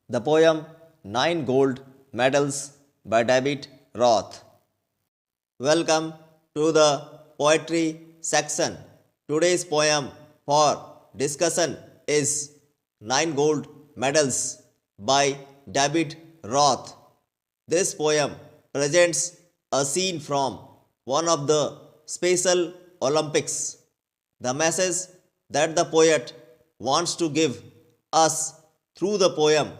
The poem Nine Gold Medals by David Roth. Welcome to the poetry section. Today's poem for discussion is Nine Gold Medals by David Roth. This poem presents a scene from one of the Special Olympics. The message that the poet wants to give us through the poem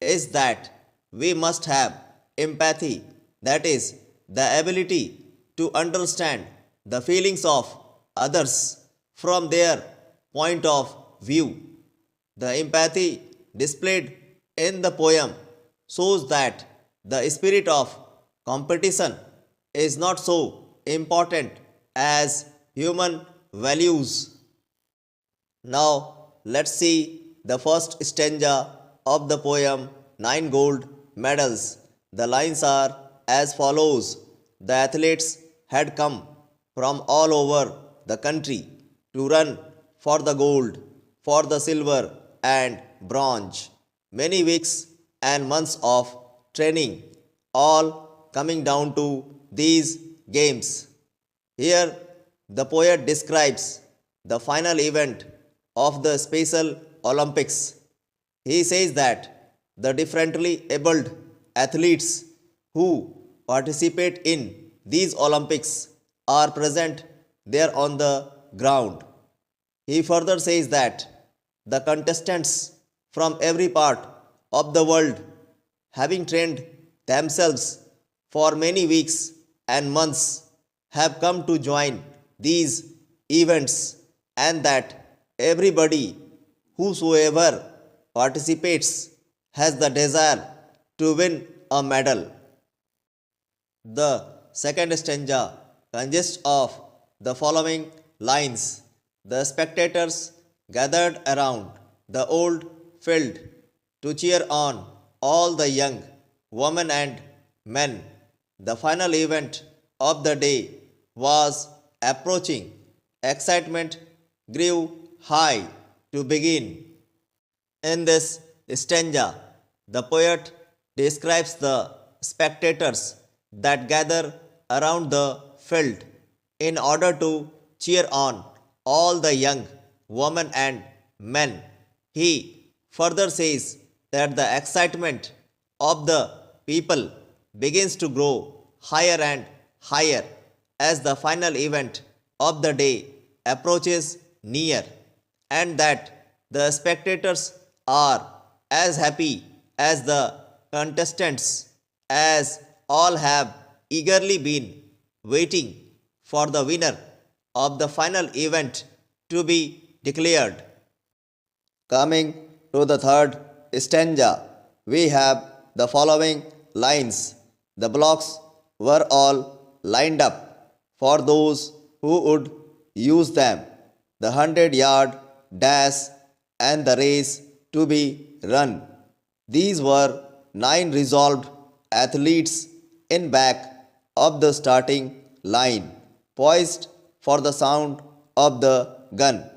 is that we must have empathy, that is, the ability to understand the feelings of others from their point of view. The empathy displayed in the poem shows that the spirit of competition is not so important as human values. Now, let's see the first stanza of the poem Nine Gold Medals. The lines are as follows. The athletes had come from all over the country to run for the gold, for the silver and bronze. Many weeks and months of training, all coming down to these games. Here, the poet describes the final event of the Special Olympics. He says that the differently abled athletes who participate in these Olympics are present there on the ground. He further says that the contestants from every part of the world, having trained themselves for many weeks and months, have come to join these events, and that everybody whosoever participates has the desire to win a medal. The second stanza consists of the following lines. The spectators gathered around the old field to cheer on all the young women and men. The final event of the day was approaching. Excitement grew high to begin. In this stanza, the poet describes the spectators that gather around the field in order to cheer on all the young women and men. He further says that the excitement of the people begins to grow higher and higher as the final event of the day approaches near, and that the spectators are as happy as the contestants, as all have eagerly been waiting for the winner of the final event to be declared. Coming to the third stanza, we have the following lines. The blocks were all lined up for those who would use them. The 100-yard dash and the race to be run. These were 9 resolved athletes in back of the starting line, poised for the sound of the gun.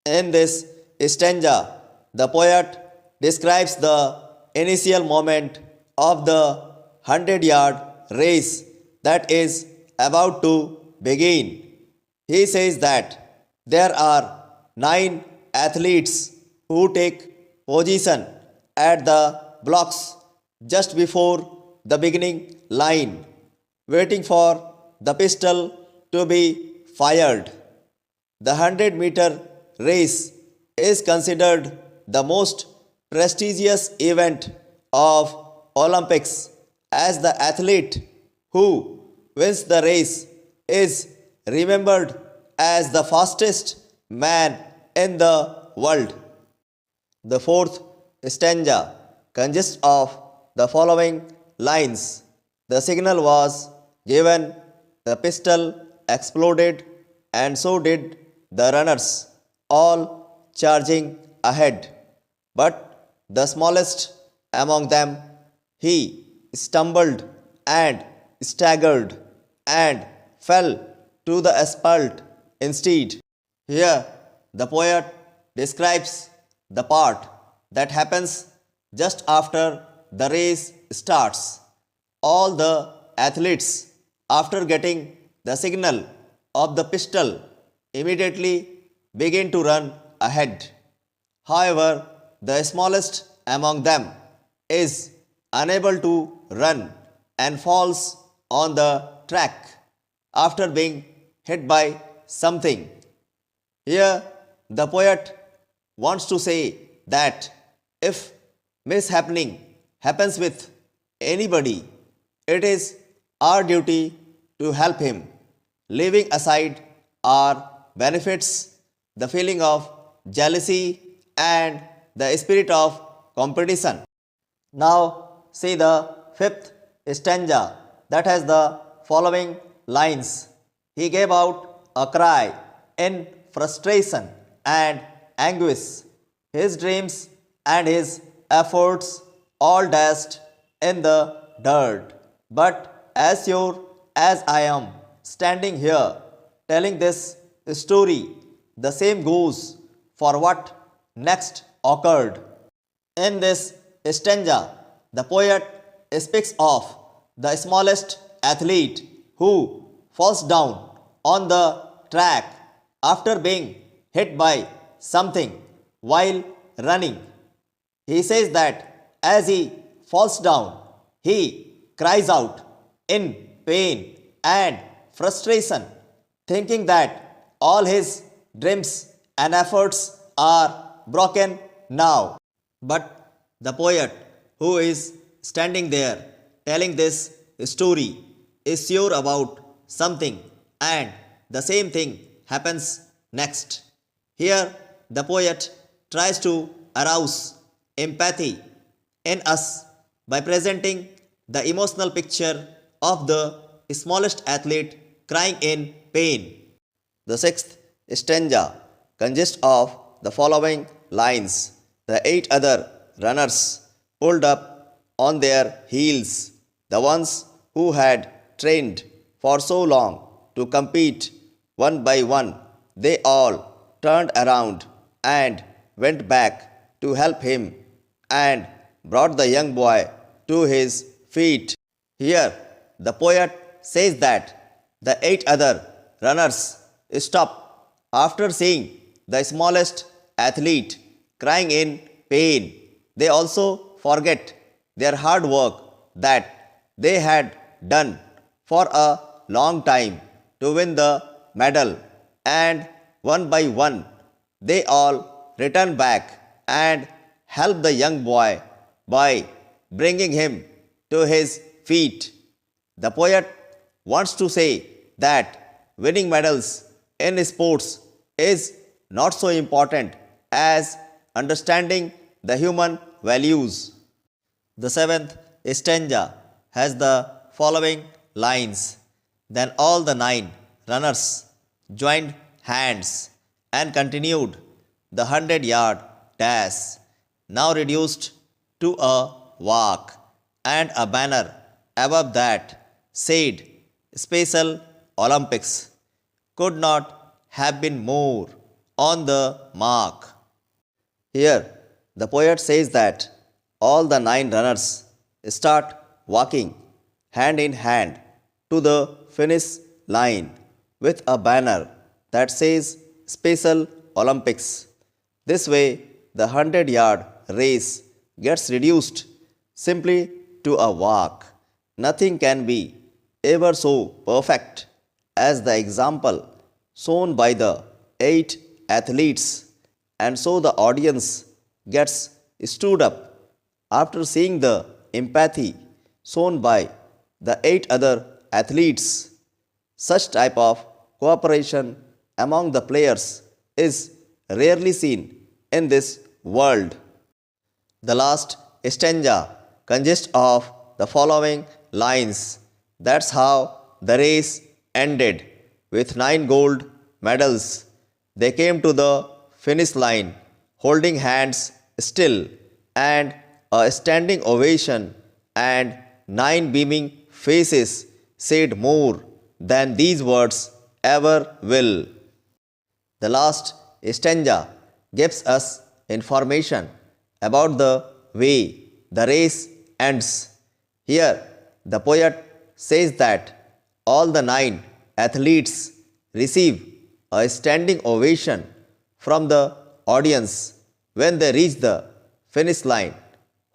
In this stanza, the poet describes the initial moment of the 100-yard race that is about to begin. He says that there are 9 athletes who take position at the blocks just before the beginning line, waiting for the pistol to be fired. The 100-meter race is considered the most prestigious event of Olympics, as the athlete who wins the race is remembered as the fastest man in the world. The fourth stanza consists of the following lines. The signal was given, the pistol exploded, and so did the runners, all charging ahead. But the smallest among them, he stumbled and staggered and fell to the asphalt instead. Here, the poet describes the part that happens Just after the race starts, all the athletes, after getting the signal of the pistol, immediately begin to run ahead. However, the smallest among them is unable to run and falls on the track after being hit by something. Here, the poet wants to say that if mishappening happens with anybody, it is our duty to help him, leaving aside our benefits, the feeling of jealousy, and the spirit of competition. Now, see the fifth stanza that has the following lines. He gave out a cry in frustration and anguish. His dreams and his efforts all dashed in the dirt. But as sure as I am standing here telling this story, the same goes for what next occurred. In this stanza, the poet speaks of the smallest athlete who falls down on the track after being hit by something while running. He says that as he falls down, he cries out in pain and frustration, thinking that all his dreams and efforts are broken now. But the poet who is standing there telling this story is sure about something, and the same thing happens next. Here, the poet tries to arouse empathy in us by presenting the emotional picture of the smallest athlete crying in pain. The sixth stanza consists of the following lines. The 8 other runners pulled up on their heels, the ones who had trained for so long to compete. One by one, they all turned around and went back to help him and brought the young boy to his feet. Here, the poet says that the 8 other runners stop after seeing the smallest athlete crying in pain. They also forget their hard work that they had done for a long time to win the medal, and one by one they all return back and help the young boy by bringing him to his feet. The poet wants to say that winning medals in sports is not so important as understanding the human values. The seventh stanza has the following lines. Then all the 9 runners joined hands and continued the 100-yard dash, now reduced to a walk, and a banner above that said Special Olympics could not have been more on the mark. Here, the poet says that all the 9 runners start walking hand in hand to the finish line with a banner that says Special Olympics. This way, the 100-yard race gets reduced simply to a walk. Nothing can be ever so perfect as the example shown by the 8 athletes, and so the audience gets stood up after seeing the empathy shown by the 8 other athletes. Such type of cooperation among the players is rarely seen in this world. The last stanza consists of the following lines. That's how the race ended with 9 gold medals. They came to the finish line holding hands still, and a standing ovation and 9 beaming faces said more than these words ever will. The last stanza gives us information about the way the race ends. Here, the poet says that all the 9 athletes receive a standing ovation from the audience when they reach the finish line,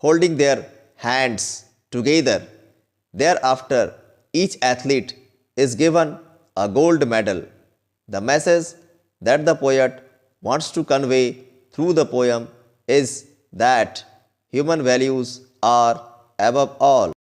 holding their hands together. Thereafter, each athlete is given a gold medal. The message that the poet wants to convey through the poem is that human values are above all.